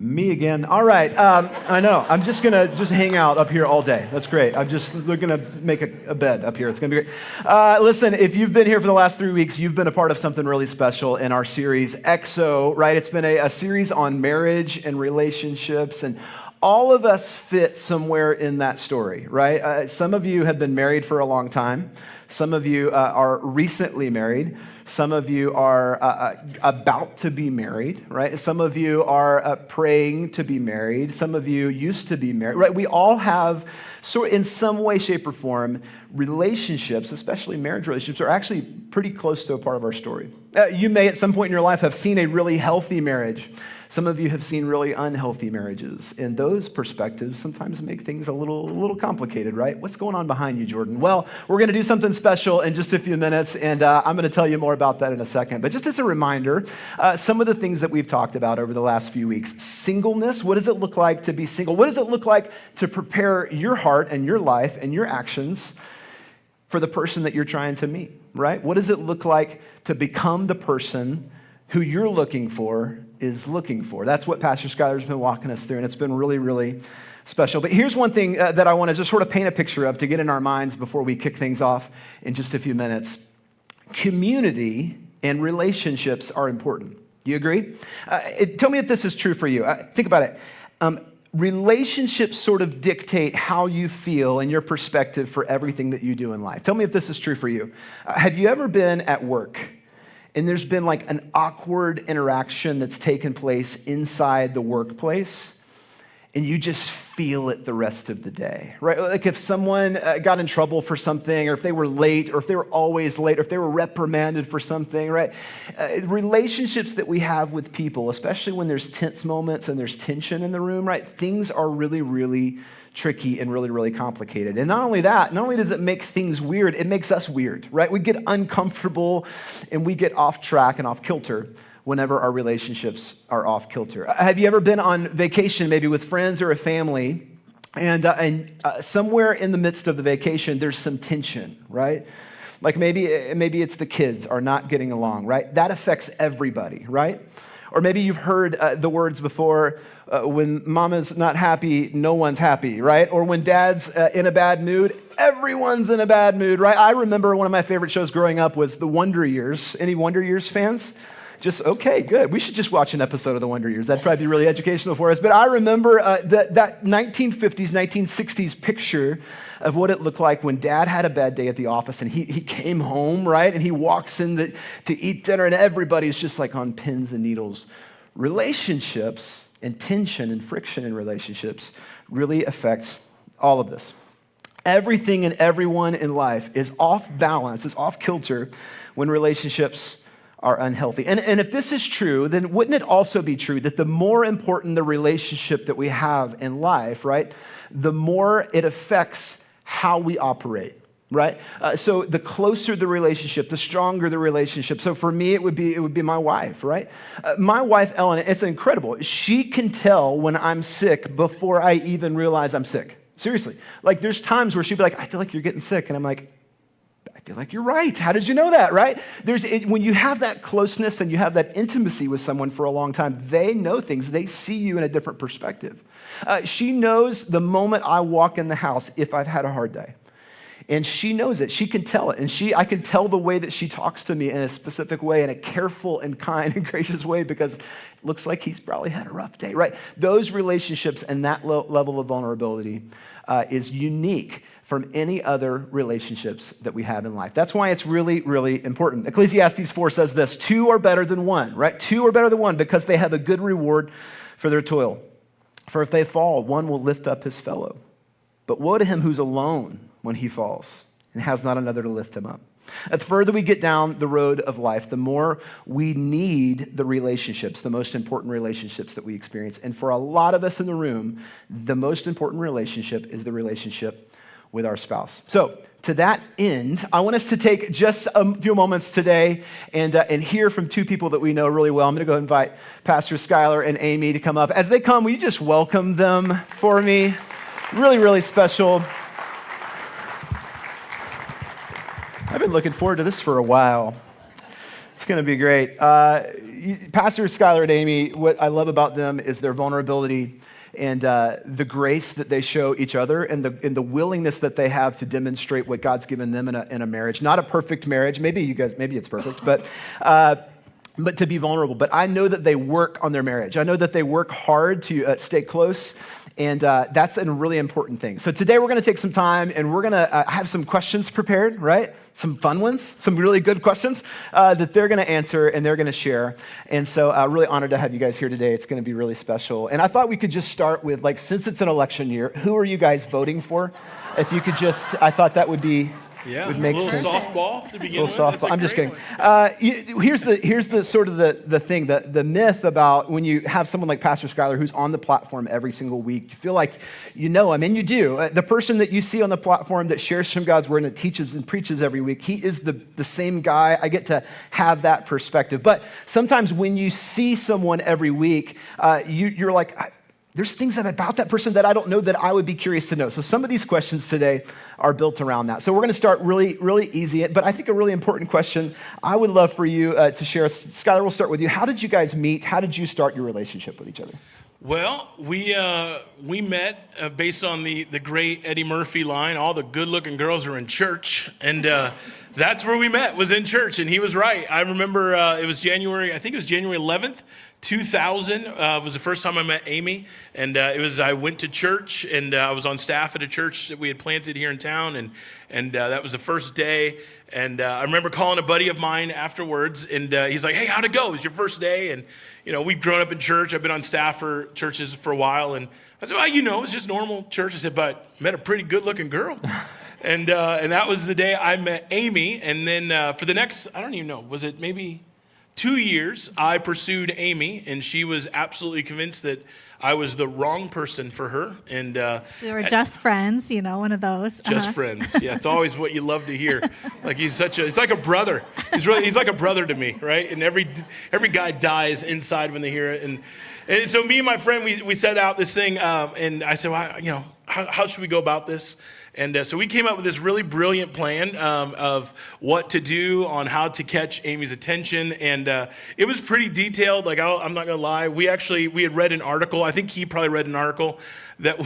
Me again. All right. I know. I'm just going to hang out up here all day. That's great. We're going to make a bed up here. It's going to be great. Listen, if you've been here for the last 3 weeks, you've been a part of something really special in our series, EXO, right? It's been a series on marriage and relationships, and all of us fit somewhere in that story, right? Some of you have been married for a long time. Some of you are recently married. Some of you are about to be married, right? Some of you are praying to be married. Some of you used to be married, right? We all have, in some way, shape, or form, relationships, especially marriage relationships, are actually pretty close to a part of our story. You may, at some point in your life, have seen a really healthy marriage. Some of you have seen really unhealthy marriages, and those perspectives sometimes make things a little complicated, right? What's going on behind you, Jordan? Well, we're going to do something special in just a few minutes, and I'm going to tell you more about that in a second. But just as a reminder, some of the things that we've talked about over the last few weeks. Singleness, what does it look like to be single? What does it look like to prepare your heart and your life and your actions for the person that you're trying to meet, right? What does it look like to become the person who you're looking for is looking for? That's what Pastor Skylar's been walking us through, and it's been really, really special. But here's one thing that I want to just sort of paint a picture of to get in our minds before we kick things off in just a few minutes. Community and relationships are important. You agree? Tell me if this is true for you. Think about it. Relationships sort of dictate how you feel and your perspective for everything that you do in life. Tell me if this is true for you. Have you ever been at work and there's been like an awkward interaction that's taken place inside the workplace, and you just feel it the rest of the day, right? Like if someone got in trouble for something, or if they were late, or if they were always late, or if they were reprimanded for something, right? Relationships that we have with people, especially when there's tense moments and there's tension in the room, right? Things are really, really tricky and really, really complicated. And not only that, not only does it make things weird, it makes us weird, right? We get uncomfortable and we get off track and off kilter whenever our relationships are off kilter. Have you ever been on vacation, maybe with friends or a family, and somewhere in the midst of the vacation, there's some tension, right? Like maybe it's the kids are not getting along, right? That affects everybody, right? Or maybe you've heard the words before, when mama's not happy, no one's happy, right? Or when dad's in a bad mood, everyone's in a bad mood, right? I remember one of my favorite shows growing up was The Wonder Years. Any Wonder Years fans? Okay, good. We should just watch an episode of The Wonder Years. That'd probably be really educational for us. But I remember that 1950s, 1960s picture of what it looked like when dad had a bad day at the office and he came home, right? And he walks in to eat dinner and everybody's just like on pins and needles. Relationships and tension and friction in relationships really affect all of this. Everything and everyone in life is off balance, is off kilter when relationships are unhealthy. And if this is true, then wouldn't it also be true that the more important the relationship that we have in life, right, the more it affects how we operate, right? So the closer the relationship, the stronger the relationship. So for me, it would be my wife, right? My wife, Ellen, it's incredible. She can tell when I'm sick before I even realize I'm sick. Seriously. Like there's times where she'd be like, I feel like you're getting sick. And I'm like, I feel like you're right. How did you know that, right? When you have that closeness and you have that intimacy with someone for a long time, they know things. They see you in a different perspective. She knows the moment I walk in the house if I've had a hard day. And she knows it. She can tell it. And I can tell the way that she talks to me in a specific way, in a careful and kind and gracious way, because it looks like he's probably had a rough day, right? Those relationships and that level of vulnerability is unique from any other relationships that we have in life. That's why it's really, really important. Ecclesiastes 4 says this, 2 are better than 1, right? 2 are better than 1 because they have a good reward for their toil. For if they fall, one will lift up his fellow. But woe to him who's alone when he falls and has not another to lift him up. The further we get down the road of life, the more we need the relationships, the most important relationships that we experience. And for a lot of us in the room, the most important relationship is the relationship with our spouse. So to that end, I want us to take just a few moments today and hear from two people that we know really well. I'm going to go invite Pastor Skylar and Amy to come up. As they come, will you just welcome them for me? Really, really special. I've been looking forward to this for a while. It's going to be great. Pastor Skylar and Amy, what I love about them is their vulnerability and the grace that they show each other and the willingness that they have to demonstrate what God's given them in a marriage. Not a perfect marriage. Maybe it's perfect, but to be vulnerable. But I know that they work on their marriage. I know that they work hard to stay close. And that's a really important thing. So today we're going to take some time and we're going to have some questions prepared, right? Some fun ones, some really good questions that they're going to answer and they're going to share. And so really honored to have you guys here today. It's going to be really special. And I thought we could just start with, since it's an election year, who are you guys voting for? If you could I thought that would be... Yeah, would make a little sense. softball to begin with. Softball. I'm just kidding. Here's the sort of the thing, the myth about when you have someone like Pastor Skylar who's on the platform every single week. You feel like you know him, and you do. The person that you see on the platform that shares from God's word and that teaches and preaches every week, he is the same guy. I get to have that perspective. But sometimes when you see someone every week, you're like, there's things about that person that I don't know that I would be curious to know. So some of these questions today are built around that. So we're going to start really, really easy, but I think a really important question I would love for you to share. Skylar, we'll start with you. How did you guys meet? How did you start your relationship with each other? Well, we met based on the great Eddie Murphy line, all the good-looking girls are in church, and that's where we met, was in church, and he was right. I remember it was January 11th, 2000 was the first time I met Amy, and I went to church, and I was on staff at a church that we had planted here in town, and that was the first day, and I remember calling a buddy of mine afterwards, and he's like, hey, how'd it go? It was your first day, and we've grown up in church. I've been on staff for churches for a while, and I said, well, it's just normal church. I said, but met a pretty good-looking girl. And that was the day I met Amy, and then for the next, I don't even know, was it maybe 2 years, I pursued Amy, and she was absolutely convinced that I was the wrong person for her. And we were just friends, one of those. Just friends. Yeah, it's always what you love to hear. Like he's like a brother. He's like a brother to me, right? And every guy dies inside when they hear it. And so me and my friend, we set out this thing, and I said, well, how should we go about this? And so we came up with this really brilliant plan of what to do on how to catch Amy's attention. And it was pretty detailed. I'm not going to lie. We had read an article. I think he probably read an article that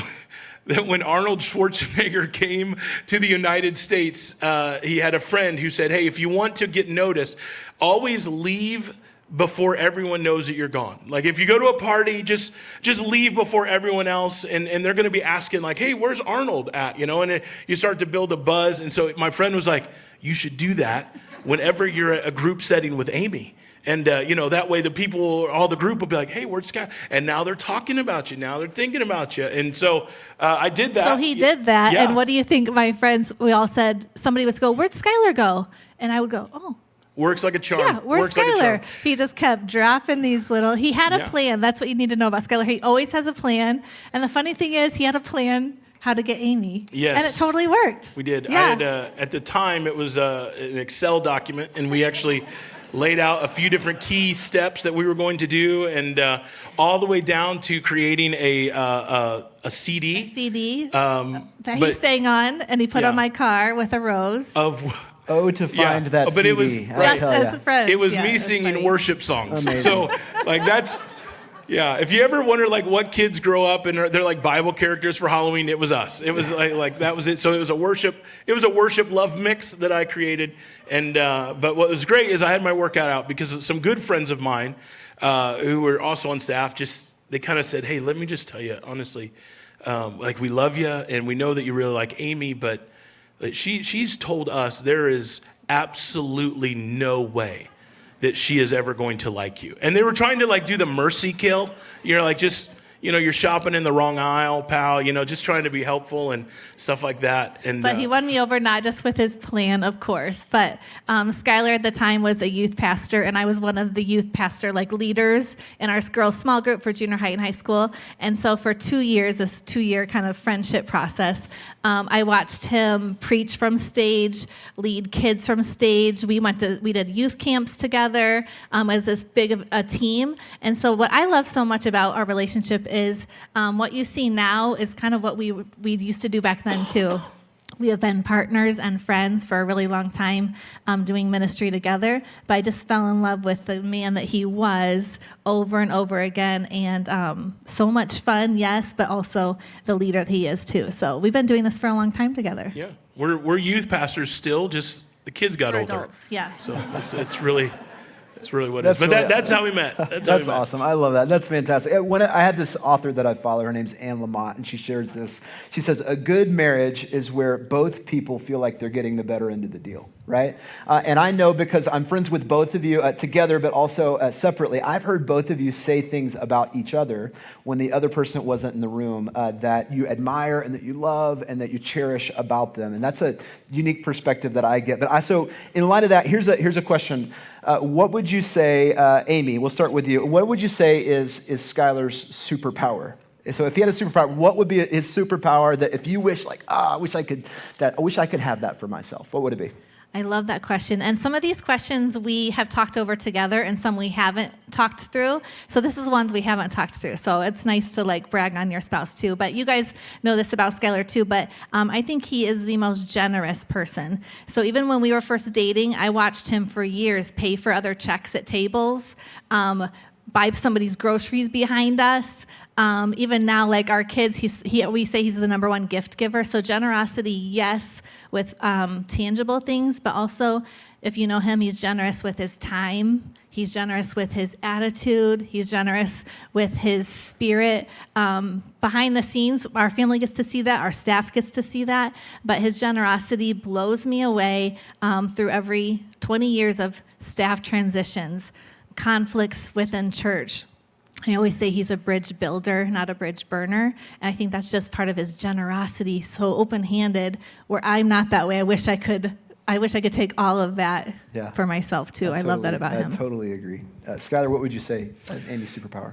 when Arnold Schwarzenegger came to the United States, he had a friend who said, hey, if you want to get noticed, always leave before everyone knows that you're gone. Like if you go to a party, just leave before everyone else, and they're going to be asking like, hey, where's Arnold at? And you start to build a buzz. And so my friend was like, you should do that whenever you're at a group setting with Amy. And, that way all the group will be like, hey, where's Sky? And now they're talking about you. Now they're thinking about you. And so I did that. So he did that. Yeah. And what do you think, my friends, we all said, somebody would go, where'd Skylar go? And I would go, oh. Works like a charm. Yeah, where's Skylar? He just kept dropping these he had a plan. That's what you need to know about Skylar. He always has a plan. And the funny thing is, he had a plan how to get Amy. Yes. And it totally worked. We did. Yeah. I had, at the time, it was an Excel document, and we actually laid out a few different key steps that we were going to do, and all the way down to creating a CD. A CD that he sang on, and he put on my car with a rose. To find that CD. But it was just as friends. It was me singing worship songs. Amazing. So that's, if you ever wonder what kids grow up and they're like Bible characters for Halloween, it was us. It was like that was it. So it was a worship love mix that I created. And but what was great is I had my workout out because some good friends of mine who were also on staff they kind of said, hey, let me just tell you honestly, we love you and we know that you really like Amy, but she's told us there is absolutely no way that she is ever going to like you. And they were trying to do the mercy kill. You're you're shopping in the wrong aisle, pal, just trying to be helpful and stuff like that. But he won me over not just with his plan, of course, but Skylar at the time was a youth pastor, and I was one of the youth pastor leaders in our girls' small group for junior high and high school. And so for 2 years, this 2-year kind of friendship process, I watched him preach from stage, lead kids from stage. We did youth camps together as this big of a team. And so what I love so much about our relationship is what you see now is kind of what we used to do back then too. We have been partners and friends for a really long time, doing ministry together. But I just fell in love with the man that he was over and over again. And so much fun, yes, but also the leader that he is too. So we've been doing this for a long time together. Yeah, we're youth pastors still, just the kids got We're older. adults, yeah. So it's really what it is. But that's how we met. That's how we That's met. awesome. I love that. That's fantastic. I had this author that I follow. Her name's Anne Lamott, and she shares this. She says, a good marriage is where both people feel like they're getting the better end of the deal, right? And I know because I'm friends with both of you together, but also separately. I've heard both of you say things about each other when the other person wasn't in the room that you admire and that you love and that you cherish about them. And that's a unique perspective that I get. But so in light of that, here's a question. What would you say, Amy, we'll start with you. What would you say is Skylar's superpower? So if he had a superpower, what would be his superpower that if you wish, I wish I could have that for myself? What would it be? I love that question. And some of these questions we have talked over together and some we haven't talked through. So this is ones we haven't talked through. So it's nice to brag on your spouse too. But you guys know this about Skylar too. But I think he is the most generous person. So even when we were first dating, I watched him for years pay for other checks at tables, buy somebody's groceries behind us. Even now, our kids, we say he's the number one gift giver. So generosity, yes, with tangible things, but also, if you know him, he's generous with his time. He's generous with his attitude. He's generous with his spirit. Behind the scenes, our family gets to see that. Our staff gets to see that. But his generosity blows me away through every 20 years of staff transitions, conflicts within church. I always say he's a bridge builder, not a bridge burner. And I think that's just part of his generosity, so open-handed, where I'm not that way. I wish I could take all of that for myself, too. I love that about him. I totally agree. Skylar, what would you say is Amy's superpower?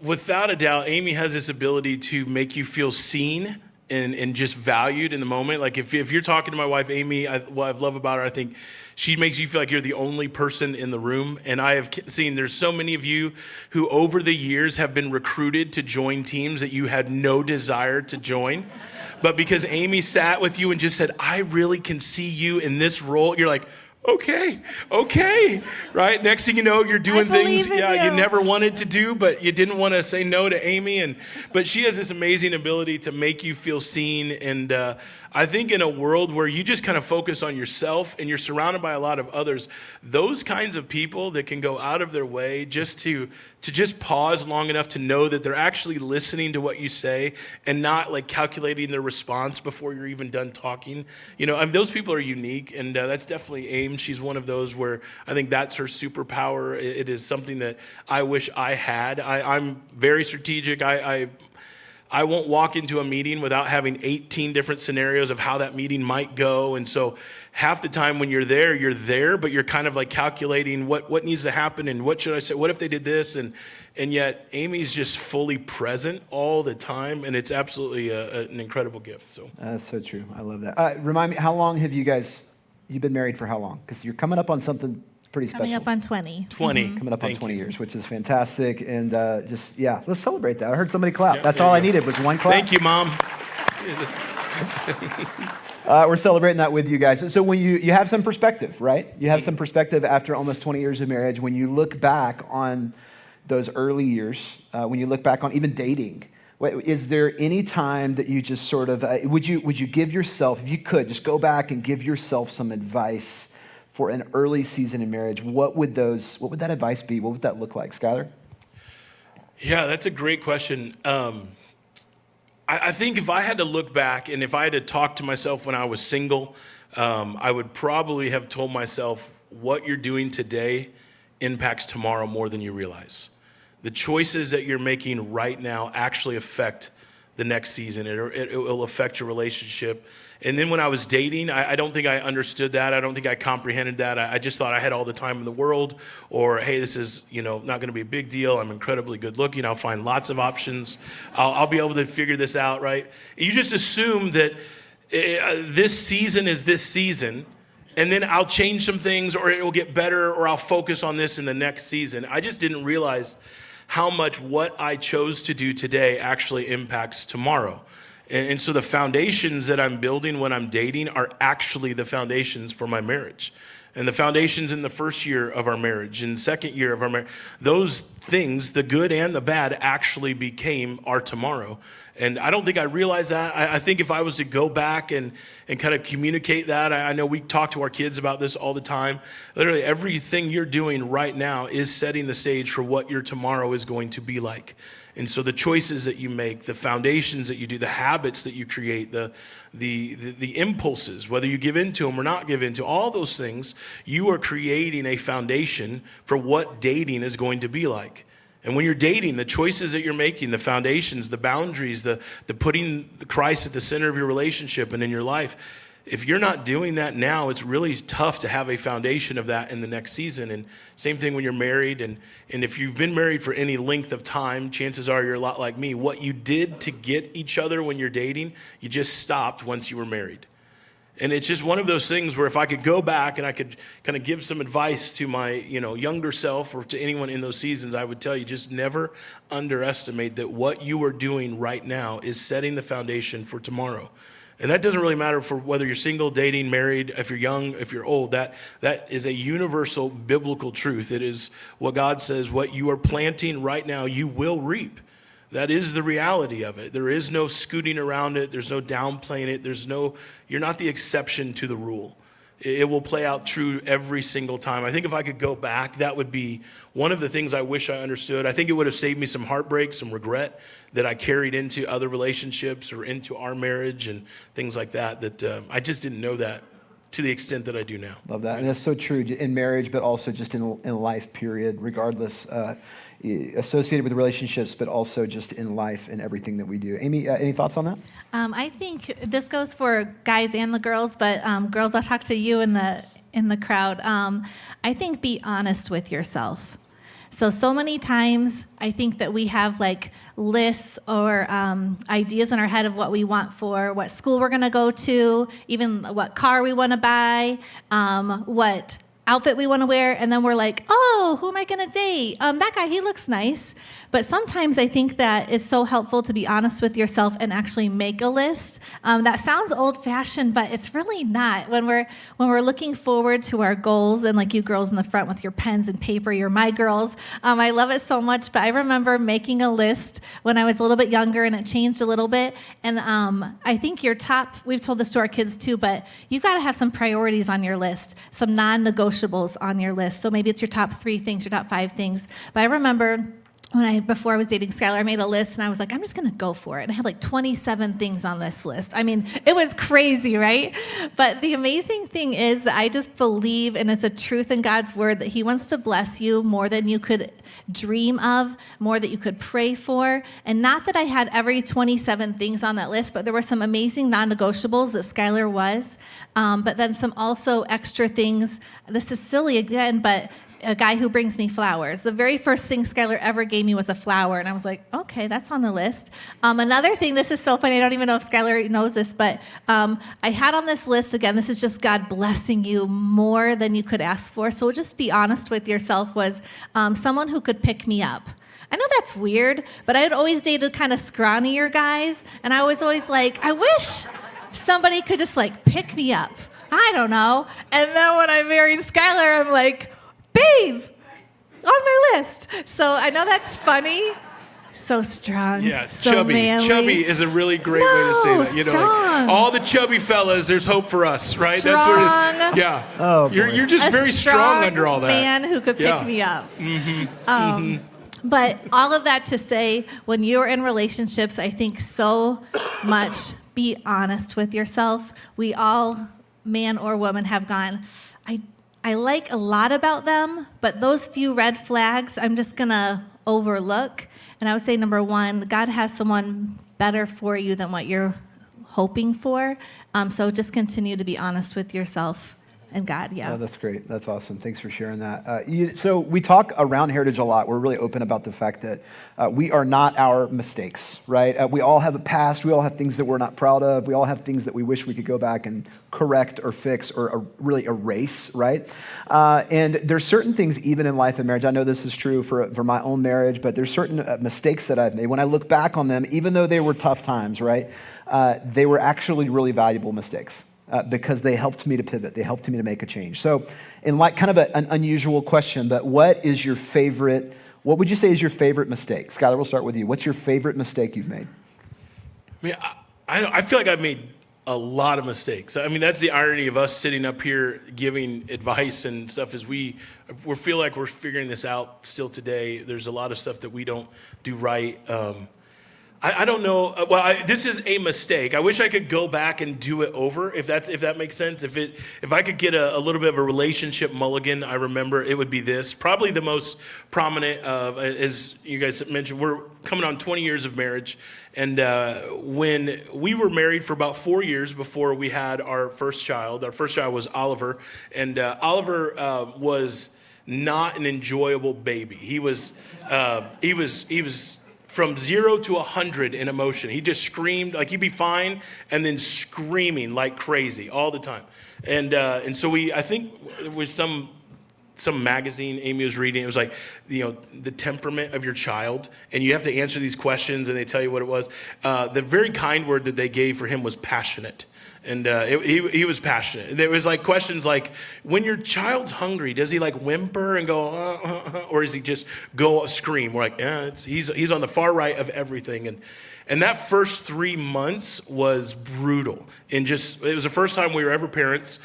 Without a doubt, Amy has this ability to make you feel seen and just valued in the moment. If you're talking to my wife, Amy, what I love about her, I think she makes you feel like you're the only person in the room. And I have seen there's so many of you who over the years have been recruited to join teams that you had no desire to join. But because Amy sat with you and just said, I really can see you in this role, you're like, okay, right? Next thing you know, you're doing things you never wanted to do, but you didn't want to say no to Amy. But she has this amazing ability to make you feel seen. And I think in a world where you just kind of focus on yourself and you're surrounded by a lot of others, those kinds of people that can go out of their way just to just pause long enough to know that they're actually listening to what you say and not calculating their response before you're even done talking. Those people are unique, and that's definitely Aim. She's one of those where I think that's her superpower. It is something that I wish I had. I'm very strategic. I won't walk into a meeting without having 18 different scenarios of how that meeting might go. And so half the time when you're there, but you're kind of calculating what needs to happen and what should I say? What if they did this? And yet Amy's just fully present all the time. And it's absolutely an incredible gift. So That's so true. I love that. Remind me, how long have you've been married for how long? Because you're coming up on something pretty special. Coming up on 20. 20. Mm-hmm. Coming up on Thank 20 you. years, which is fantastic. And let's celebrate that. I heard somebody clap. That's all I needed was one clap. Thank you, Mom. We're celebrating that with you guys. So when you have some perspective, right? You have some perspective after almost 20 years of marriage. When you look back on those early years, when you look back on even dating, is there any time that you just sort of, would you give yourself, if you could, just go back and give yourself some advice for an early season in marriage? What would that advice be? What would that look like? Skylar? Yeah, that's a great question. I think if I had to look back and if I had to talk to myself when I was single, I would probably have told myself what you're doing today impacts tomorrow more than you realize. The choices that you're making right now actually affect the next season. It will affect your relationship. And then when I was dating, I don't think I understood that. I don't think I comprehended that. I just thought I had all the time in the world, or, hey, this is not going to be a big deal. I'm incredibly good looking. I'll find lots of options. I'll be able to figure this out, right? You just assume that this season is this season, and then I'll change some things, or it will get better, or I'll focus on this in the next season. I just didn't realize how much what I chose to do today actually impacts tomorrow. And so the foundations that I'm building when I'm dating are actually the foundations for my marriage. And the foundations in the first year of our marriage, in the second year of our marriage, those things, the good and the bad, actually became our tomorrow. And I don't think I realized that. I think if I was to go back and kind of communicate that, I know we talk to our kids about this all the time. Literally everything you're doing right now is setting the stage for what your tomorrow is going to be like. And so the choices that you make, the foundations that you do, the habits that you create, the impulses, whether you give into them or not give into, all those things, you are creating a foundation for what dating is going to be like. And when you're dating, the choices that you're making, the foundations, the boundaries, the putting Christ at the center of your relationship and in your life, if you're not doing that now, it's really tough to have a foundation of that in the next season. And same thing when you're married. And if you've been married for any length of time, chances are you're a lot like me. What you did to get each other when you're dating, you just stopped once you were married. And it's just one of those things where if I could go back and I could kind of give some advice to my, younger self or to anyone in those seasons, I would tell you just never underestimate that what you are doing right now is setting the foundation for tomorrow. And that doesn't really matter for whether you're single, dating, married, if you're young, if you're old. That is a universal biblical truth. It is what God says, what you are planting right now, you will reap. That is the reality of it. There is no scooting around it. There's no downplaying it. You're not the exception to the rule. It will play out true every single time. I think if I could go back, that would be one of the things I wish I understood. I think it would have saved me some heartbreak, some regret that I carried into other relationships or into our marriage and things like that, I just didn't know that to the extent that I do now. Love that. And that's so true in marriage, but also just in life, period, regardless, associated with relationships, but also just in life and everything that we do. Amy, any thoughts on that? I think this goes for guys and the girls, but girls, I'll talk to you in the crowd. I think be honest with yourself. So many times I think that we have like lists or ideas in our head of what we want for what school we're going to go to, even what car we want to buy, what outfit we want to wear, and then we're like, oh, who am I going to date? That guy, he looks nice. But sometimes I think that it's so helpful to be honest with yourself and actually make a list. That sounds old-fashioned, but it's really not. When we're looking forward to our goals, and like you girls in the front with your pens and paper, you're my girls. I love it so much, but I remember making a list when I was a little bit younger, and it changed a little bit. And I think we've told this to our kids too, but you've got to have some priorities on your list, some non-negotiables on your list. So maybe it's your top 3 things, your top 5 things. But I remember before I was dating Skylar, I made a list and I was like, I'm just gonna go for it. And I had like 27 things on this list. I mean, it was crazy, right? But the amazing thing is that I just believe, and it's a truth in God's word, that he wants to bless you more than you could dream of, more that you could pray for. And not that I had every 27 things on that list, but there were some amazing non-negotiables that Skylar was. But then some also extra things. This is silly again, but a guy who brings me flowers. The very first thing Skylar ever gave me was a flower, and I was like, okay, that's on the list. Another thing, this is so funny, I don't even know if Skylar knows this, but I had on this list, again, this is just God blessing you more than you could ask for, so just be honest with yourself, was someone who could pick me up. I know that's weird, but I had always dated kind of scrawnier guys, and I was always like, I wish somebody could just like pick me up. I don't know. And then when I married Skylar, I'm like, babe, on my list. So I know that's funny. So strong. Yeah, so chubby. manly. Chubby is a really great way to say that. Strong. Like, all the chubby fellas, there's hope for us, right? Strong. That's what it is. Yeah. Oh, boy. You're just A very strong under all that. Man who could pick Yeah. me up. But all of that to say, when you're in relationships, I think so much be honest with yourself. We all, man or woman, have gone, I like a lot about them, but those few red flags I'm just going to overlook. And I would say, number 1, God has someone better for you than what you're hoping for. So just continue to be honest with yourself and God. Yeah. Oh, that's great. That's awesome. Thanks for sharing that. So we talk around Heritage a lot. We're really open about the fact that we are not our mistakes, right? We all have a past. We all have things that we're not proud of. We all have things that we wish we could go back and correct or fix or really erase, right? And there's certain things even in life and marriage. I know this is true for my own marriage, but there's certain mistakes that I've made. When I look back on them, even though they were tough times, right? They were actually really valuable mistakes. Because they helped me to pivot. They helped me to make a change. So in like kind of an unusual question, but what would you say is your favorite mistake? Skylar, we'll start with you. What's your favorite mistake you've made? I mean, I feel like I've made a lot of mistakes. I mean, that's the irony of us sitting up here giving advice and stuff is we feel like we're figuring this out still today. There's a lot of stuff that we don't do right. I don't know. This is a mistake. I wish I could go back and do it over, if that makes sense. If I could get a little bit of a relationship mulligan, I remember it would be this. Probably the most prominent, as you guys mentioned, we're coming on 20 years of marriage. And when we were married for about 4 years before we had our first child was Oliver. And Oliver was not an enjoyable baby. He was from 0 to 100 in emotion. He just screamed, like he'd be fine, and then screaming like crazy all the time. And so I think it was some magazine Amy was reading. It was like, the temperament of your child, and you have to answer these questions, and they tell you what it was. The very kind word that they gave for him was passionate. And he was passionate. There was like questions like, when your child's hungry, does he like whimper and go, or does he just go scream? We're like, he's on the far right of everything. And that first 3 months was brutal. And it was the first time we were ever parents.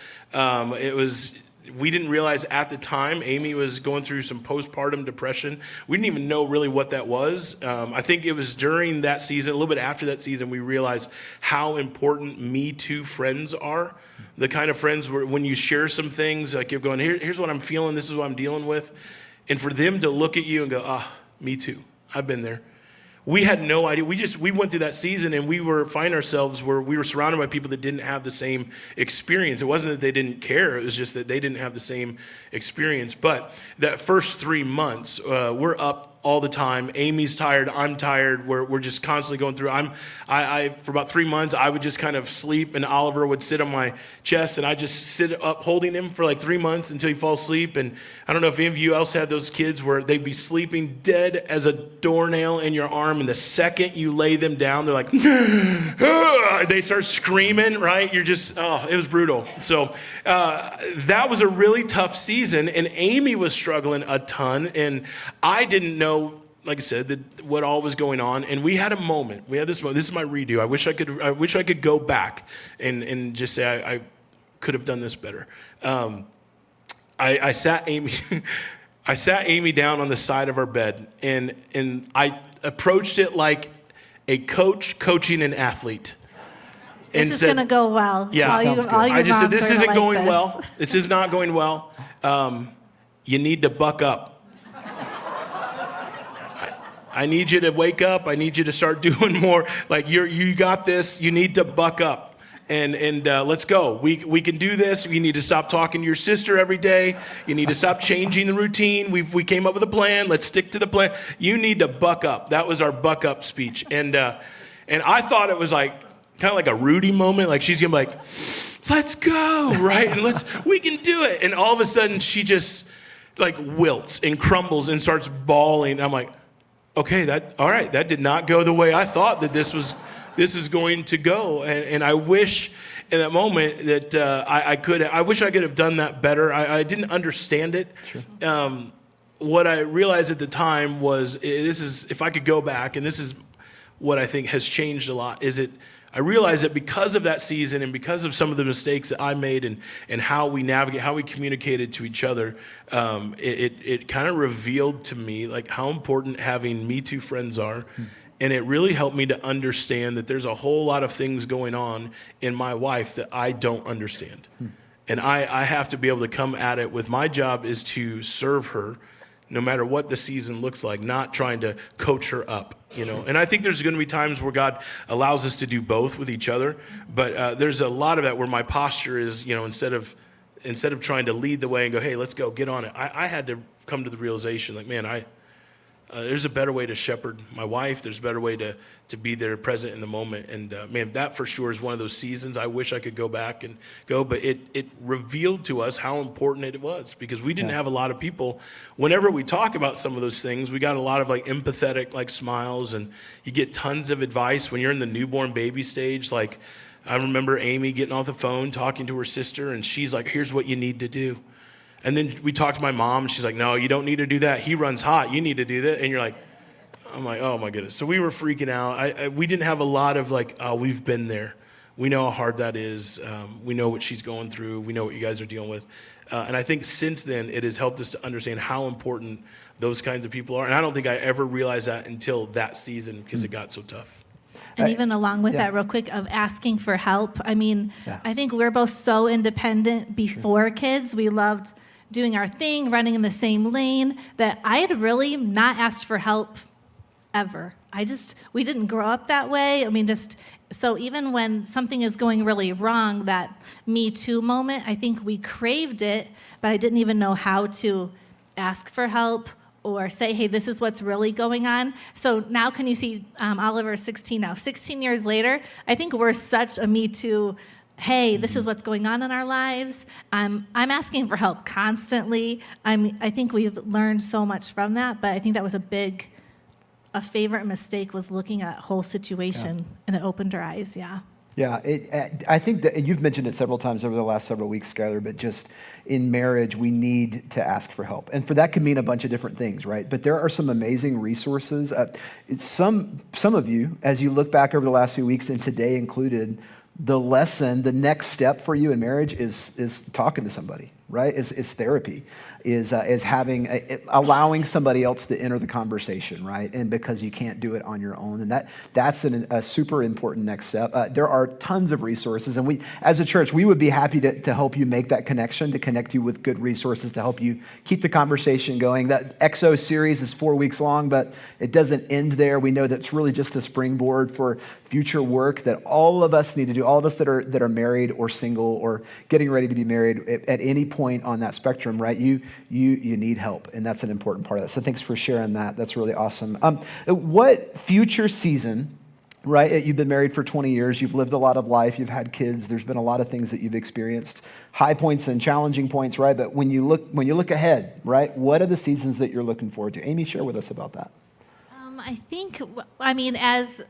We didn't realize at the time Amy was going through some postpartum depression. We didn't even know really what that was. I think it was during that season, a little bit after that season, we realized how important Me Too friends are. The kind of friends where when you share some things, like you're going, here's what I'm feeling, this is what I'm dealing with. And for them to look at you and go, me too, I've been there. We had no idea. We went through that season and we were surrounded by people that didn't have the same experience. It wasn't that they didn't care. It was just that they didn't have the same experience. But that first 3 months, we're up all the time. Amy's tired. I'm tired. We're just constantly going through. For about 3 months, I would just kind of sleep, and Oliver would sit on my chest, and I just sit up holding him for like 3 months until he falls asleep. And I don't know if any of you else had those kids where they'd be sleeping dead as a doornail in your arm, and the second you lay them down, they're like, they start screaming, right? It was brutal. So that was a really tough season, and Amy was struggling a ton, and I didn't know, like I said, what all was going on. And we had a moment. We had this moment. This is my redo. I wish I could go back and just say I could have done this better. I sat Amy I sat Amy down on the side of our bed, and I approached it like a coach coaching an athlete. This is going to go well. Yeah. I just said, this isn't going well. This is not going well. You need to buck up. I need you to wake up. I need you to start doing more. Like you got this. You need to buck up, and let's go. We can do this. You need to stop talking to your sister every day. You need to stop changing the routine. We came up with a plan. Let's stick to the plan. You need to buck up. That was our buck up speech, and I thought it was like kind of like a Rudy moment. Like she's gonna be like, let's go, right? And we can do it. And all of a sudden she just like wilts and crumbles and starts bawling. I'm like, okay, all right, that did not go the way I thought that this is going to go. And I wish in that moment that I wish I could have done that better. I didn't understand it. Sure. What I realized at the time was if I could go back, and this is what I think has changed a lot, I realized that because of that season and because of some of the mistakes that I made and how we navigate, how we communicated to each other, it kind of revealed to me like how important having Me Too friends are. And it really helped me to understand that there's a whole lot of things going on in my wife that I don't understand. And I have to be able to come at it with my job is to serve her no matter what the season looks like, not trying to coach her up, And I think there's going to be times where God allows us to do both with each other, but there's a lot of that where my posture is, instead of instead of trying to lead the way and go, hey, let's go, get on it, I had to come to the realization, like, man, there's a better way to shepherd my wife. There's a better way to be there, present in the moment. And man, that for sure is one of those seasons. I wish I could go back and go, but it revealed to us how important it was, because we didn't have a lot of people. Whenever we talk about some of those things, we got a lot of like empathetic like smiles, and you get tons of advice when you're in the newborn baby stage. Like I remember Amy getting off the phone, talking to her sister, and she's like, here's what you need to do. And then we talked to my mom, and she's like, no, you don't need to do that. He runs hot. You need to do that. And you're like, I'm like, oh my goodness. So we were freaking out. We didn't have a lot of like, oh, we've been there. We know how hard that is. We know what she's going through. We know what you guys are dealing with. And I think since then, it has helped us to understand how important those kinds of people are. And I don't think I ever realized that until that season, because it got so tough. And even along with that, real quick, of asking for help. I mean, I think we're both so independent before kids. We loved doing our thing, running in the same lane, that I had really not asked for help ever. We didn't grow up that way. I mean, so even when something is going really wrong, that Me Too moment, I think we craved it, but I didn't even know how to ask for help or say, hey, this is what's really going on. So now can you see Oliver's 16 now. 16 years later, I think we're such a Me Too, hey, this is what's going on in our lives. I'm asking for help constantly. I think we've learned so much from that, but I think that was a favorite mistake was looking at whole situation, and it opened our eyes, Yeah, I think that you've mentioned it several times over the last several weeks, Skylar, but just in marriage, we need to ask for help. And for that could mean a bunch of different things, right? But there are some amazing resources. Some of you, as you look back over the last few weeks, and today included, the next step for you in marriage is talking to somebody, right? Is therapy, is allowing somebody else to enter the conversation, right? And because you can't do it on your own, and that's a super important next step. There are tons of resources, and we, as a church, we would be happy to help you make that connection, to connect you with good resources to help you keep the conversation going. That XO series is 4 weeks long, but it doesn't end there. We know that's really just a springboard for future work that all of us need to do, all of us that are married or single or getting ready to be married at any point on that spectrum, right? You need help, and that's an important part of that. So thanks for sharing that. That's really awesome. What future season, right? You've been married for 20 years. You've lived a lot of life. You've had kids. There's been a lot of things that you've experienced, high points and challenging points, right? But when you look ahead, right? What are the seasons that you're looking forward to? Amy, share with us about that. I mean, as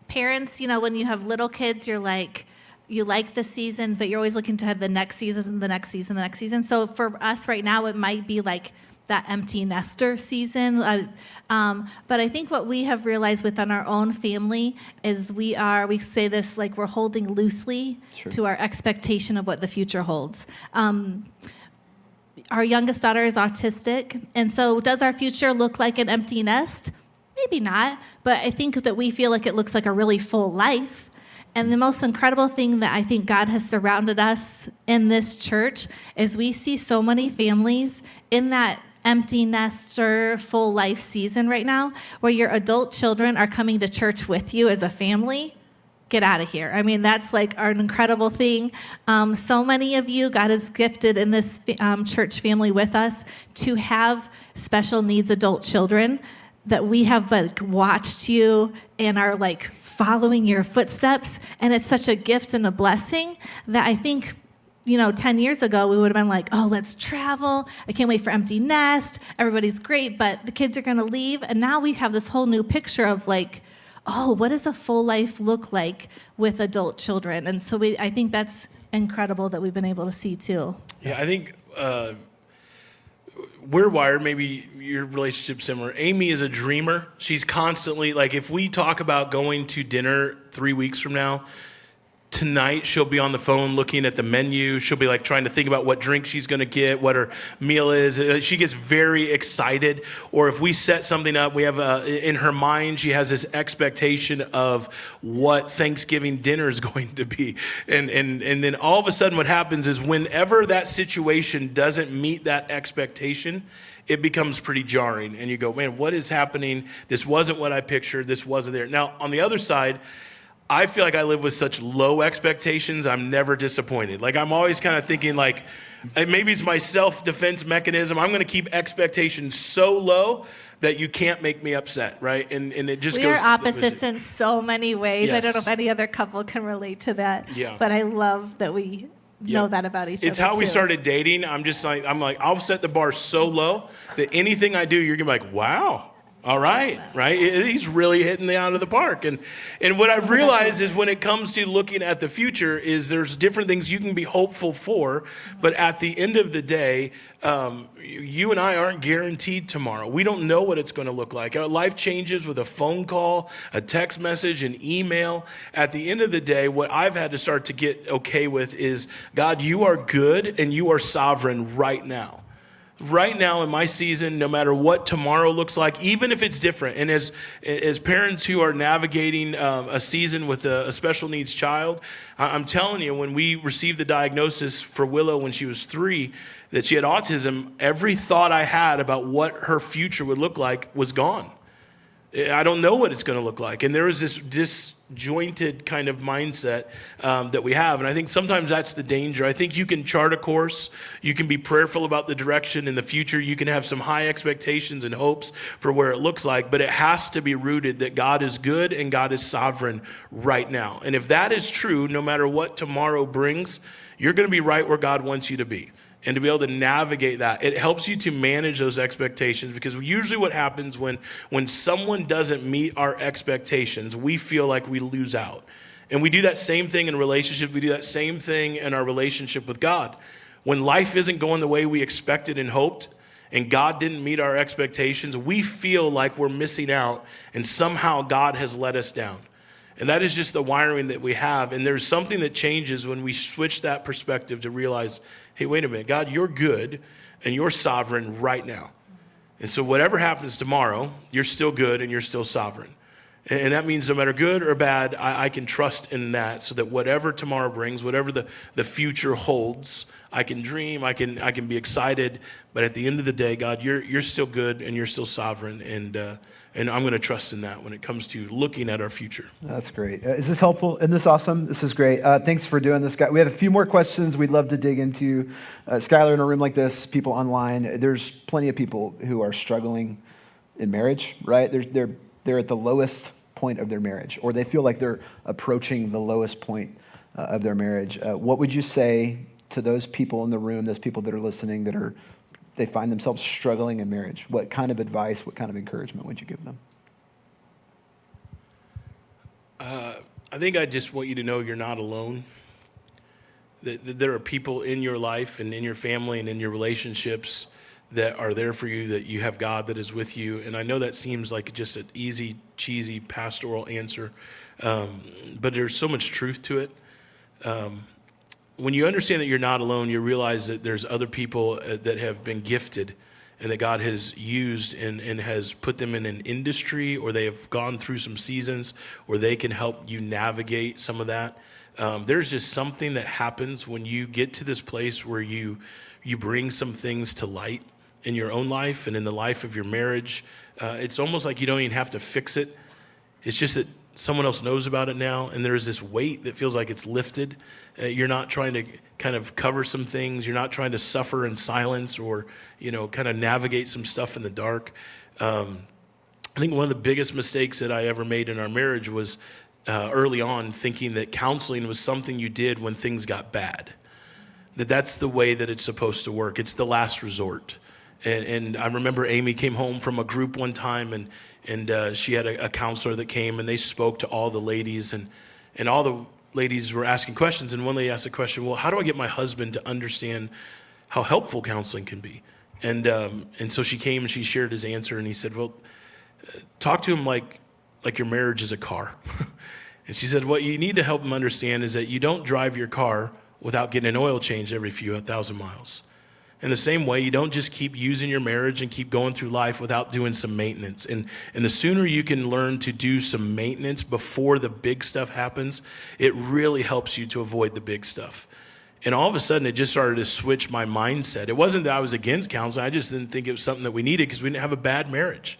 parents, when you have little kids, you like the season, but you're always looking to have the next season, the next season, the next season. So for us right now, it might be like that empty nester season. But I think what we have realized within our own family is we say this like we're holding loosely to our expectation of what the future holds. Our youngest daughter is autistic, and so does our future look like an empty nest? Maybe not, but I think that we feel like it looks like a really full life. And the most incredible thing that I think God has surrounded us in this church is we see so many families in that empty nester, full life season right now, where your adult children are coming to church with you as a family. Get out of here. I mean, that's like an incredible thing. So many of you, God has gifted in this church family with us to have special needs adult children that we have like watched you and are like following your footsteps. And it's such a gift and a blessing that I think, 10 years ago, we would have been like, oh, let's travel. I can't wait for empty nest. Everybody's great, but the kids are going to leave. And now we have this whole new picture of like, oh, what does a full life look like with adult children? And so I think that's incredible that we've been able to see too. Yeah, I think we're wired, maybe your relationship's similar. Amy is a dreamer. She's constantly, like, if we talk about going to dinner 3 weeks from now, tonight she'll be on the phone looking at the menu. She'll be like trying to think about what drink she's going to get, what her meal is. She gets very excited. Or if we set something up, we have in her mind, she has this expectation of what Thanksgiving dinner is going to be. And then all of a sudden what happens is whenever that situation doesn't meet that expectation, it becomes pretty jarring. And you go, man, what is happening? This wasn't what I pictured. This wasn't there. Now, on the other side, I feel like I live with such low expectations, I'm never disappointed. Like I'm always kind of thinking like, maybe it's my self-defense mechanism. I'm going to keep expectations so low that you can't make me upset, right? And it just We goes. are opposites in so many ways. I don't know Yes. if any other couple can relate to that. Yeah. But I love that we know that about each other. It's how we too. started dating. I'm like, I'll set the bar so low that anything I do, you're gonna be like, wow. All right, right? He's really hitting the out of the park. And what I've realized is when it comes to looking at the future is there's different things you can be hopeful for, but at the end of the day, you and I aren't guaranteed tomorrow. We don't know what it's going to look like. Our life changes with a phone call, a text message, an email. At the end of the day, what I've had to start to get okay with is, God, you are good and you are sovereign right now. Right now in my season, no matter what tomorrow looks like, even if it's different. And as parents who are navigating a season with a special needs child, I'm telling you, when we received the diagnosis for Willow when she was 3, that she had autism, every thought I had about what her future would look like was gone. I don't know what it's going to look like. And there is this disjointed kind of mindset that we have. And I think sometimes that's the danger. I think you can chart a course. You can be prayerful about the direction in the future. You can have some high expectations and hopes for where it looks like. But it has to be rooted that God is good and God is sovereign right now. And if that is true, no matter what tomorrow brings, you're going to be right where God wants you to be. And to be able to navigate that, it helps you to manage those expectations, because usually what happens when someone doesn't meet our expectations, we feel like we lose out. And we do that same thing in relationships. We do that same thing in our relationship with God. When life isn't going the way we expected and hoped, and God didn't meet our expectations, we feel like we're missing out and somehow God has let us down. And that is just the wiring that we have. And there's something that changes when we switch that perspective to realize, hey, wait a minute, God, you're good and you're sovereign right now. And so whatever happens tomorrow, you're still good and you're still sovereign. And that means no matter good or bad, I can trust in that, so that whatever tomorrow brings, whatever the future holds, I can dream, I can be excited. But at the end of the day, God, you're still good and you're still sovereign. And I'm going to trust in that when it comes to looking at our future. That's great. Is this helpful? Isn't this awesome? This is great. Thanks for doing this, guy. We have a few more questions we'd love to dig into. Skylar, in a room like this, people online, there's plenty of people who are struggling in marriage, right? They're at the lowest point of their marriage, or they feel like they're approaching the lowest point of their marriage. What would you say to those people in the room, those people that are listening, they find themselves struggling in marriage? What kind of advice, what kind of encouragement would you give them? I think I just want you to know you're not alone. That there are people in your life and in your family and in your relationships that are there for you, that you have God that is with you. And I know that seems like just an easy, cheesy pastoral answer, but there's so much truth to it. When you understand that you're not alone, you realize that there's other people that have been gifted and that God has used and has put them in an industry, or they have gone through some seasons where they can help you navigate some of that. There's just something that happens when you get to this place where you bring some things to light in your own life and in the life of your marriage. It's almost like you don't even have to fix it. It's just that someone else knows about it now, and there's this weight that feels like it's lifted. You're not trying to kind of cover some things. You're not trying to suffer in silence or, kind of navigate some stuff in the dark. I think one of the biggest mistakes that I ever made in our marriage was early on thinking that counseling was something you did when things got bad. That's the way that it's supposed to work. It's the last resort. And I remember Amy came home from a group one time, and she had a counselor that came, and they spoke to all the ladies, and all the ladies were asking questions. And one lady asked a question, well, how do I get my husband to understand how helpful counseling can be? And so she came and she shared his answer, and he said, well, talk to him like your marriage is a car. And she said, what you need to help him understand is that you don't drive your car without getting an oil change every few 1,000 miles. In the same way, you don't just keep using your marriage and keep going through life without doing some maintenance. And the sooner you can learn to do some maintenance before the big stuff happens, it really helps you to avoid the big stuff. And all of a sudden, it just started to switch my mindset. It wasn't that I was against counseling. I just didn't think it was something that we needed because we didn't have a bad marriage.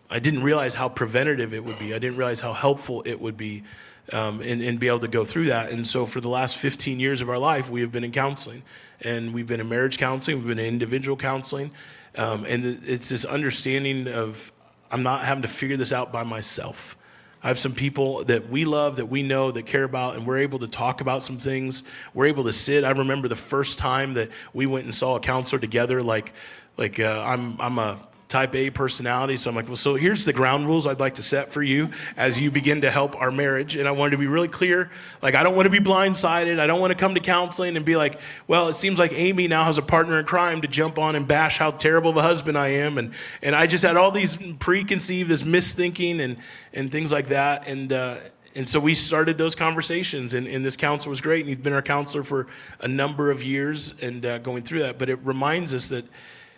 I didn't realize how preventative it would be. I didn't realize how helpful it would be and be able to go through that. And so for the last 15 years of our life, we have been in counseling. And we've been in marriage counseling. We've been in individual counseling. And it's this understanding of I'm not having to figure this out by myself. I have some people that we love, that we know, that care about, and we're able to talk about some things. We're able to sit. I remember the first time that we went and saw a counselor together, I'm a type A personality, so I'm like, well, so here's the ground rules I'd like to set for you as you begin to help our marriage. And I wanted to be really clear. Like, I don't want to be blindsided. I don't want to come to counseling and be like, well, it seems like Amy now has a partner in crime to jump on and bash how terrible of a husband I am. And I just had all these preconceived, this misthinking and things like that. And so we started those conversations, and this counselor was great, and he'd been our counselor for a number of years and going through that. But it reminds us that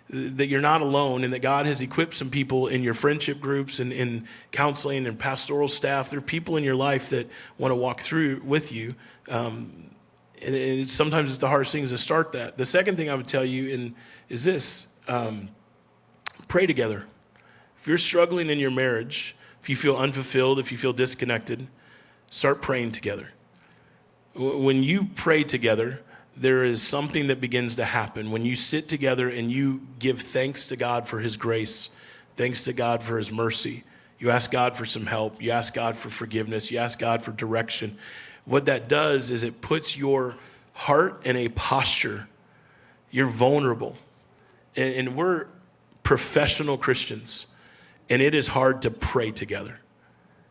you're not alone, and that God has equipped some people in your friendship groups and in counseling and pastoral staff. There are people in your life that want to walk through with you. And sometimes it's the hardest thing to start that. The second thing I would tell you is this, pray together. If you're struggling in your marriage, if you feel unfulfilled, if you feel disconnected, start praying together. When you pray together, there is something that begins to happen. When you sit together and you give thanks to God for his grace, thanks to God for his mercy, you ask God for some help, you ask God for forgiveness, you ask God for direction. What that does is it puts your heart in a posture. You're vulnerable. And we're professional Christians, and it is hard to pray together.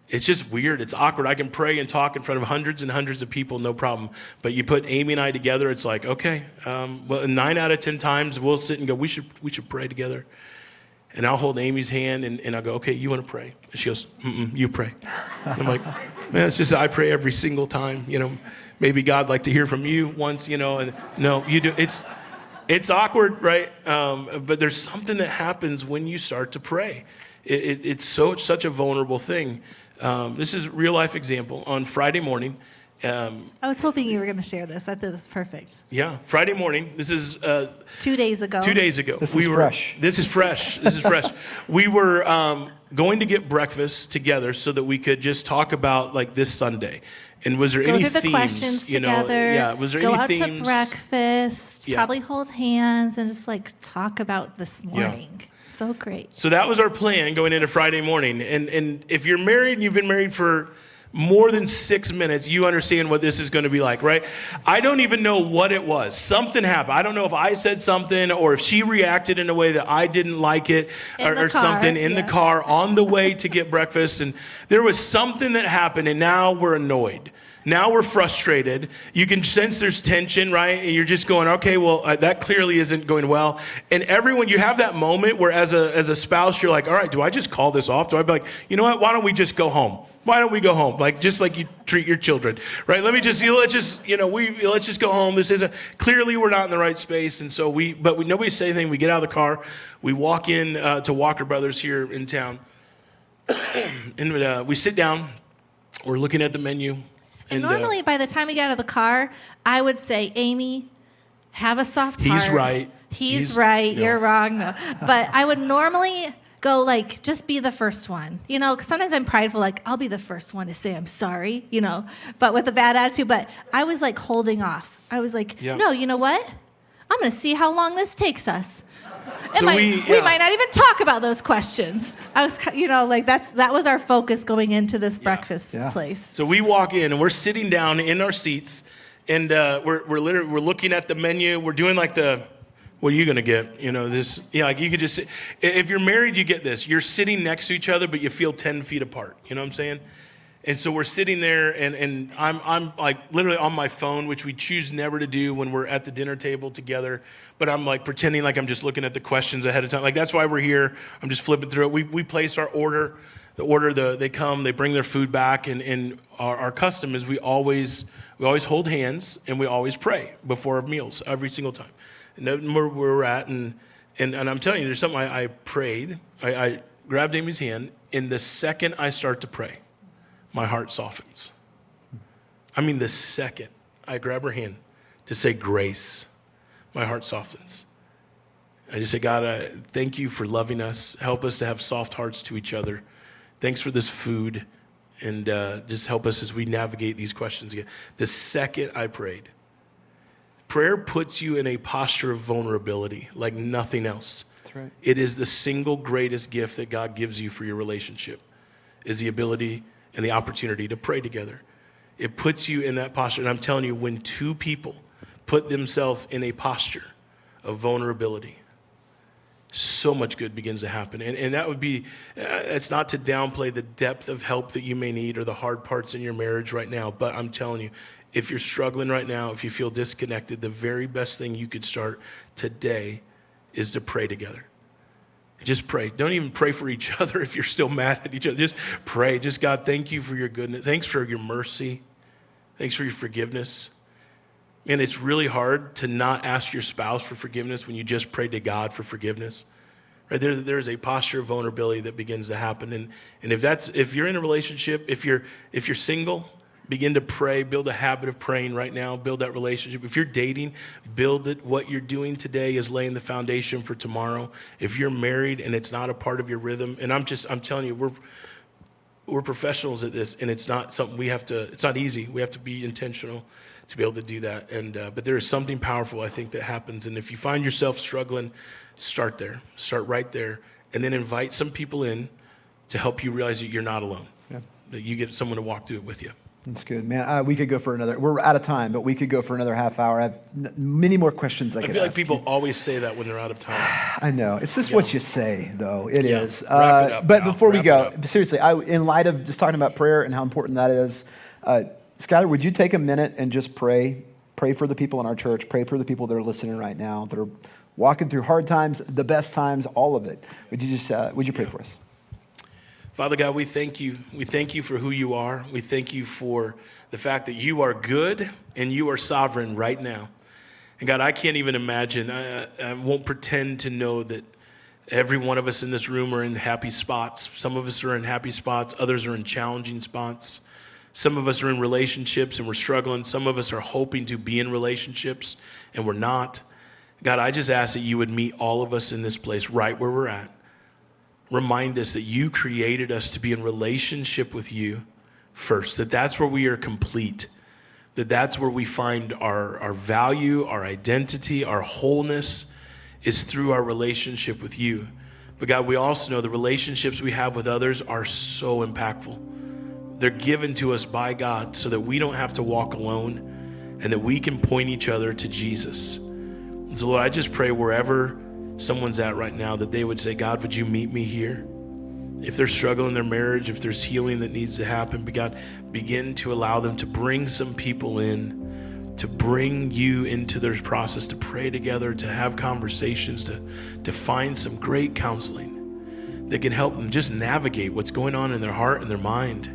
It's just weird. It's awkward. I can pray and talk in front of hundreds and hundreds of people, no problem. But you put Amy and I together, it's like, okay, well, 9 out of 10 times we'll sit and go, we should pray together. And I'll hold Amy's hand and I'll go, okay, you want to pray? And she goes, you pray. And I'm like, man, it's just I pray every single time. Maybe God like to hear from you once, and no, you do. It's awkward, right? But there's something that happens when you start to pray. It's such a vulnerable thing. This is a real life example. On Friday morning. I was hoping you were going to share this. I thought it was perfect. Yeah, Friday morning. This is 2 days ago. 2 days ago. This is fresh. This is fresh. This is fresh. We were going to get breakfast together so that we could just talk about like this Sunday. And was there Go any through the themes? questions together. Yeah. Was there go any out themes? to breakfast. Yeah. Probably hold hands and just like talk about this morning. So great. So that was our plan going into Friday morning. And if you're married and you've been married for more than 6 minutes, you understand what this is going to be like, right? I don't even know what it was. Something happened. I don't know if I said something or if she reacted in a way that I didn't like it or something in the car on the way to get breakfast. And there was something that happened, and now we're annoyed. Now we're frustrated. You can sense there's tension, right? And you're just going, okay, well, that clearly isn't going well. And everyone, you have that moment where as a spouse, you're like, all right, do I just call this off? Do I be like, you know what? Why don't we just go home? Why don't we go home? Like, just like you treat your children, right? Let's just go home. This isn't, clearly we're not in the right space. And so nobody say anything. We get out of the car. We walk in to Walker Brothers here in town. And we sit down. We're looking at the menu. And normally, by the time we got out of the car, I would say, Amy, have a soft heart. He's right. He's right. No. You're wrong. No. But I would normally go like, just be the first one. 'Cause sometimes I'm prideful, like, I'll be the first one to say I'm sorry, but with a bad attitude. But I was like holding off. I was like, no, you know what? I'm going to see how long this takes us. So we might not even talk about those questions. I was, that was our focus going into this breakfast place. So we walk in and we're sitting down in our seats, and we're looking at the menu. We're doing like what are you gonna get? Like you could just sit. If you're married, you get this. You're sitting next to each other, but you feel 10 feet apart. You know what I'm saying? And so we're sitting there, and I'm like literally on my phone, which we choose never to do when we're at the dinner table together. But I'm like pretending like I'm just looking at the questions ahead of time. Like that's why we're here. I'm just flipping through it. We place our order. They come, they bring their food back, and our custom is we always hold hands and we always pray before our meals every single time. And where we're at, and I'm telling you, there's something I prayed. I grabbed Amy's hand, and the second I start to pray, my heart softens. I mean, the second I grab her hand to say grace, my heart softens. I just say, God, thank you for loving us. Help us to have soft hearts to each other. Thanks for this food. And just help us as we navigate these questions again. The second I prayed, prayer puts you in a posture of vulnerability like nothing else. That's right. It is the single greatest gift that God gives you for your relationship, is the ability and the opportunity to pray together. It puts you in that posture. And I'm telling you, when two people put themselves in a posture of vulnerability, so much good begins to happen. And that would be, it's not to downplay the depth of help that you may need or the hard parts in your marriage right now, but I'm telling you, if you're struggling right now, if you feel disconnected, the very best thing you could start today is to pray together. Just pray. Don't even pray for each other if you're still mad at each other. Just pray. Just, God, thank you for your goodness. Thanks for your mercy. Thanks for your forgiveness. Man, it's really hard to not ask your spouse for forgiveness when you just pray to God for forgiveness. Right? There's a posture of vulnerability that begins to happen. And if you're in a relationship, if you're single, begin to pray, build a habit of praying right now, build that relationship. If you're dating, build it. What you're doing today is laying the foundation for tomorrow. If you're married and it's not a part of your rhythm, and I'm telling you, we're professionals at this, and it's not something it's not easy. We have to be intentional to be able to do that. But there is something powerful, I think, that happens. And if you find yourself struggling, start there. Start right there. And then invite some people in to help you realize that you're not alone. Yeah. That you get someone to walk through it with you. That's good, man. We could go for we're out of time, but we could go for another half hour. I have many more questions I could feel like ask people you. always say that when they're out of time. I know. It's just what you say, though. It Yeah. is. Wrap it up, but pal. before we Wrap go, it up. seriously, in light of just talking about prayer and how important that is, Skylar, would you take a minute and just pray? Pray for the people in our church. Pray for the people that are listening right now, that are walking through hard times, the best times, all of it. Would you pray for us? Father God, we thank you. We thank you for who you are. We thank you for the fact that you are good and you are sovereign right now. And God, I can't even imagine, I won't pretend to know that every one of us in this room are in happy spots. Some of us are in happy spots. Others are in challenging spots. Some of us are in relationships and we're struggling. Some of us are hoping to be in relationships and we're not. God, I just ask that you would meet all of us in this place right where we're at. Remind us that you created us to be in relationship with you first, that that's where we are complete, that that's where we find our value, our identity, our wholeness is through our relationship with you. But God, we also know the relationships we have with others are so impactful. They're given to us by God so that we don't have to walk alone and that we can point each other to Jesus. And so Lord, I just pray wherever someone's at right now that they would say, God, would you meet me here? If they're struggling in their marriage, if there's healing that needs to happen, but God, begin to allow them to bring some people in, to bring you into their process, to pray together, to have conversations, to find some great counseling that can help them just navigate what's going on in their heart and their mind.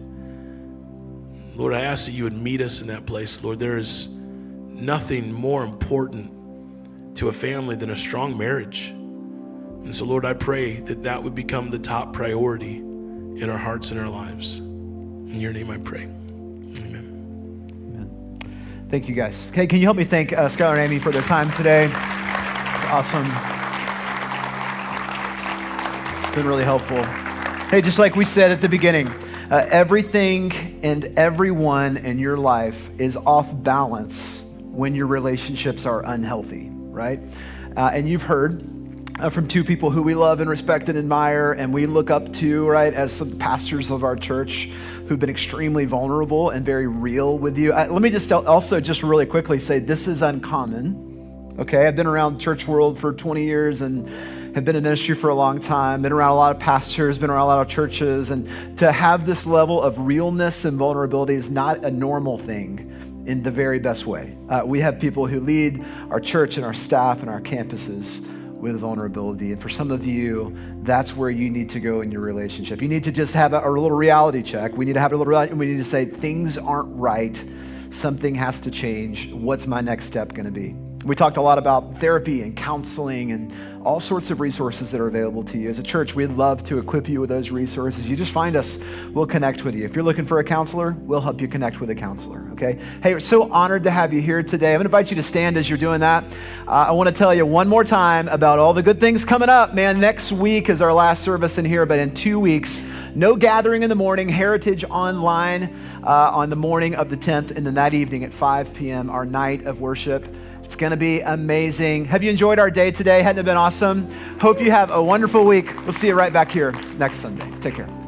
Lord, I ask that you would meet us in that place. Lord, there is nothing more important to a family than a strong marriage. And so, Lord, I pray that that would become the top priority in our hearts and our lives. In your name I pray. Amen. Thank you, guys. Okay, can you help me thank Skylar and Amy for their time today? Awesome. It's been really helpful. Hey, just like we said at the beginning, everything and everyone in your life is off balance when your relationships are unhealthy, right? And you've heard from two people who we love and respect and admire and we look up to, right, as some pastors of our church who've been extremely vulnerable and very real with you. Let me just also just really quickly say this is uncommon, okay? I've been around the church world for 20 years and have been in ministry for a long time, been around a lot of pastors, been around a lot of churches, and to have this level of realness and vulnerability is not a normal thing in the very best way. We have people who lead our church and our staff and our campuses with vulnerability. And for some of you, that's where you need to go in your relationship. You need to just have a little reality check. We need to have a little reality, and we need to say, things aren't right. Something has to change. What's my next step going to be? We talked a lot about therapy and counseling and all sorts of resources that are available to you. As a church, we'd love to equip you with those resources. You just find us, we'll connect with you. If you're looking for a counselor, we'll help you connect with a counselor, okay? Hey, we're so honored to have you here today. I'm gonna invite you to stand as you're doing that. I wanna tell you one more time about all the good things coming up. Man, next week is our last service in here, but in 2 weeks, no gathering in the morning, Heritage Online on the morning of the 10th, and then that evening at 5 p.m., our night of worship. It's going to be amazing. Have you enjoyed our day today? Hadn't it been awesome? Hope you have a wonderful week. We'll see you right back here next Sunday. Take care.